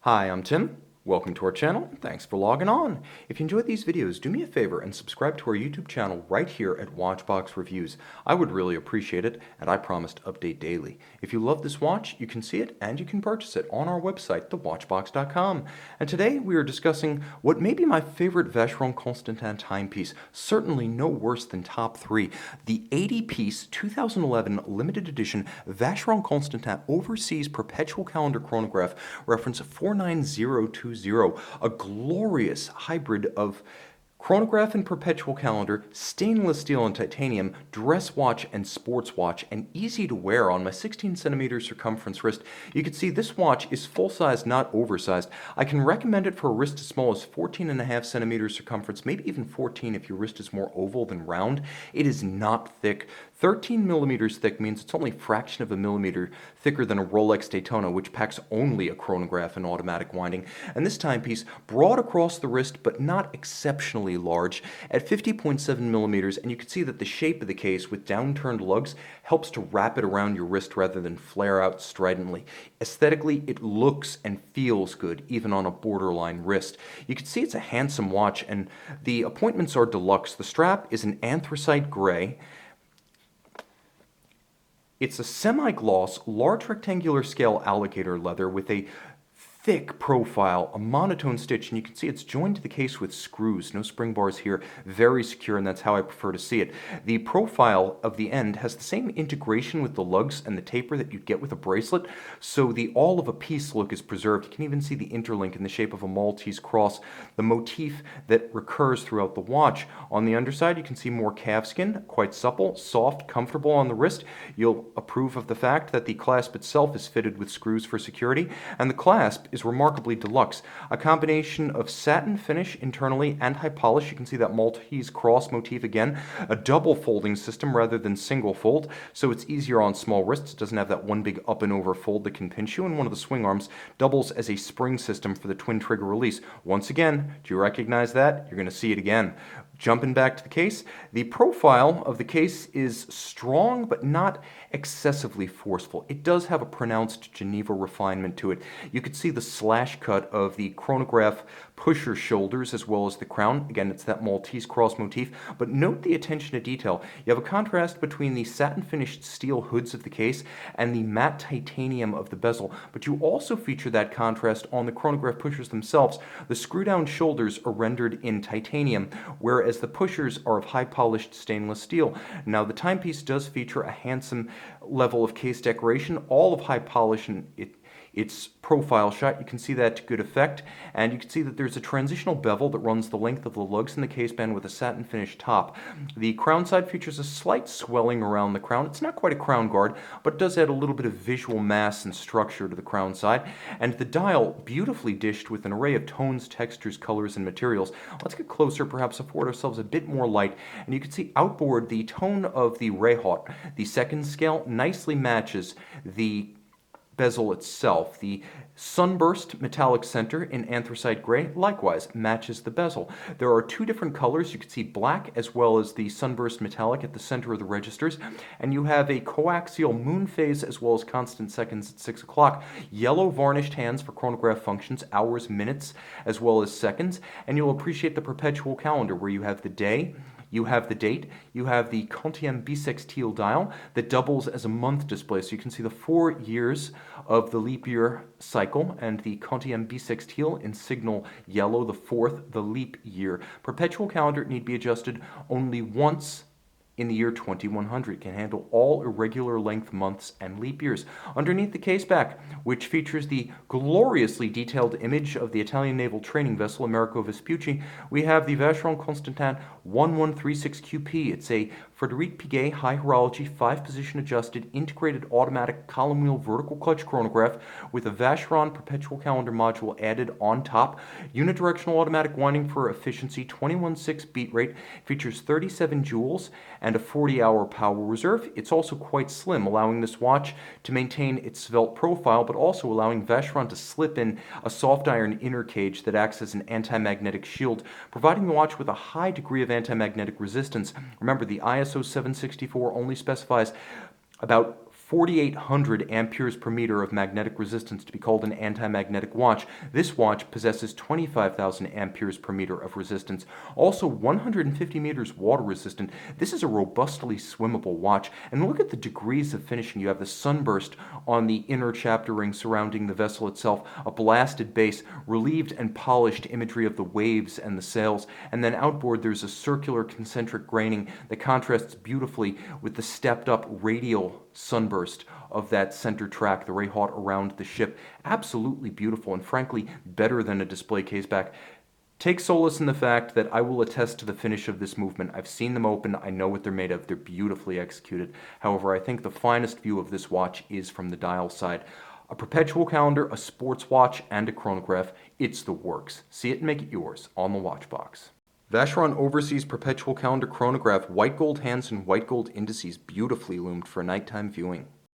Hi, I'm Tim. Welcome to our channel. Thanks for logging on. If you enjoyed these videos, do me a favor and subscribe to our YouTube channel right here at Watchbox Reviews. I would really appreciate it, and I promise to update daily. If you love this watch, you can see it and you can purchase it on our website, thewatchbox.com. And today we are discussing what may be my favorite Vacheron Constantin timepiece, certainly no worse than top 3, the 80-piece 2011 limited edition Vacheron Constantin Overseas Perpetual Calendar Chronograph, reference 49020, a glorious hybrid of chronograph and perpetual calendar, stainless steel and titanium, dress watch and sports watch, and easy to wear on my 16 centimeter circumference wrist. You can see this watch is full size, not oversized. I can recommend it for a wrist as small as 14.5 centimeters circumference, maybe even 14 if your wrist is more oval than round. It is not thick. 13 millimeters thick means it's only a fraction of a millimeter thicker than a Rolex Daytona, which packs only a chronograph and automatic winding. And this timepiece, broad across the wrist, but not exceptionally large, at 50.7 millimeters, and you can see that the shape of the case with downturned lugs helps to wrap it around your wrist rather than flare out stridently. Aesthetically, it looks and feels good, even on a borderline wrist. You can see it's a handsome watch, and the appointments are deluxe. The strap is an anthracite gray. It's a semi-gloss, large rectangular scale alligator leather with a thick profile, a monotone stitch, and you can see it's joined to the case with screws. No spring bars here, very secure, and that's how I prefer to see it. The profile of the end has the same integration with the lugs and the taper that you'd get with a bracelet, so the all-of-a-piece look is preserved. You can even see the interlink in the shape of a Maltese cross, the motif that recurs throughout the watch. On the underside, you can see more calfskin, quite supple, soft, comfortable on the wrist. You'll approve of the fact that the clasp itself is fitted with screws for security, and the clasp is remarkably deluxe. A combination of satin finish internally and high polish. You can see that Maltese cross motif again. A double folding system rather than single fold, so it's easier on small wrists. It doesn't have that one big up and over fold that can pinch you, and one of the swing arms doubles as a spring system for the twin trigger release. Once again, do you recognize that? You're going to see it again. Jumping back to the case, the profile of the case is strong but not excessively forceful. It does have a pronounced Geneva refinement to it. You can see the slash cut of the chronograph pusher shoulders as well as the crown. Again, it's that Maltese cross motif, but note the attention to detail. You have a contrast between the satin finished steel hoods of the case and the matte titanium of the bezel, but you also feature that contrast on the chronograph pushers themselves. The screw down shoulders are rendered in titanium, whereas the pushers are of high polished stainless steel. Now, the timepiece does feature a handsome level of case decoration, all of high polish, and its profile shot. You can see that to good effect, and you can see that there's a transitional bevel that runs the length of the lugs in the caseband with a satin finish top. The crown side features a slight swelling around the crown. It's not quite a crown guard, but it does add a little bit of visual mass and structure to the crown side, and the dial beautifully dished with an array of tones, textures, colors, and materials. Let's get closer, perhaps afford ourselves a bit more light, and you can see outboard the tone of the Rehot, the second scale, nicely matches the bezel itself. The sunburst metallic center in anthracite gray likewise matches the bezel. There are two different colors. You can see black as well as the sunburst metallic at the center of the registers, and you have a coaxial moon phase as well as constant seconds at 6 o'clock. Yellow varnished hands for chronograph functions, hours, minutes, as well as seconds, and you'll appreciate the perpetual calendar where you have the day, you have the date, you have the quantième bisextile dial that doubles as a month display. So you can see the 4 years of the leap year cycle, and the quantième bisextile in signal yellow, the fourth, the leap year. Perpetual calendar need be adjusted only once in the year 2100. Can handle all irregular length months and leap years. Underneath the case back, which features the gloriously detailed image of the Italian naval training vessel Americo Vespucci, we have the Vacheron Constantin 1136QP. It's a Frederic Piguet high horology 5-position adjusted integrated automatic column wheel vertical clutch chronograph with a Vacheron perpetual calendar module added on top. Unidirectional automatic winding for efficiency, 21.6 beat rate, features 37 joules and a 40-hour power reserve. It's also quite slim, allowing this watch to maintain its svelte profile, but also allowing Vacheron to slip in a soft iron inner cage that acts as an anti-magnetic shield, providing the watch with a high degree of anti-magnetic resistance. Remember, the ISO 764 only specifies about 4,800 amperes per meter of magnetic resistance to be called an anti-magnetic watch. This watch possesses 25,000 amperes per meter of resistance, also 150 meters water resistant. This is a robustly swimmable watch, and look at the degrees of finishing. You have the sunburst on the inner chapter ring surrounding the vessel itself, a blasted base, relieved and polished imagery of the waves and the sails, and then outboard there's a circular concentric graining that contrasts beautifully with the stepped up radial sunburst of that center track, the ray haut around the ship. Absolutely beautiful, and frankly better than a display case back. Take solace in the fact that I will attest to the finish of this movement. I've seen them open, I know what they're made of, they're beautifully executed. However, I think the finest view of this watch is from the dial side. A perpetual calendar, a sports watch, and a chronograph, it's the works. See it and make it yours on the watch box. Vacheron Overseas Perpetual Calendar Chronograph, white gold hands and white gold indices, beautifully loomed for nighttime viewing.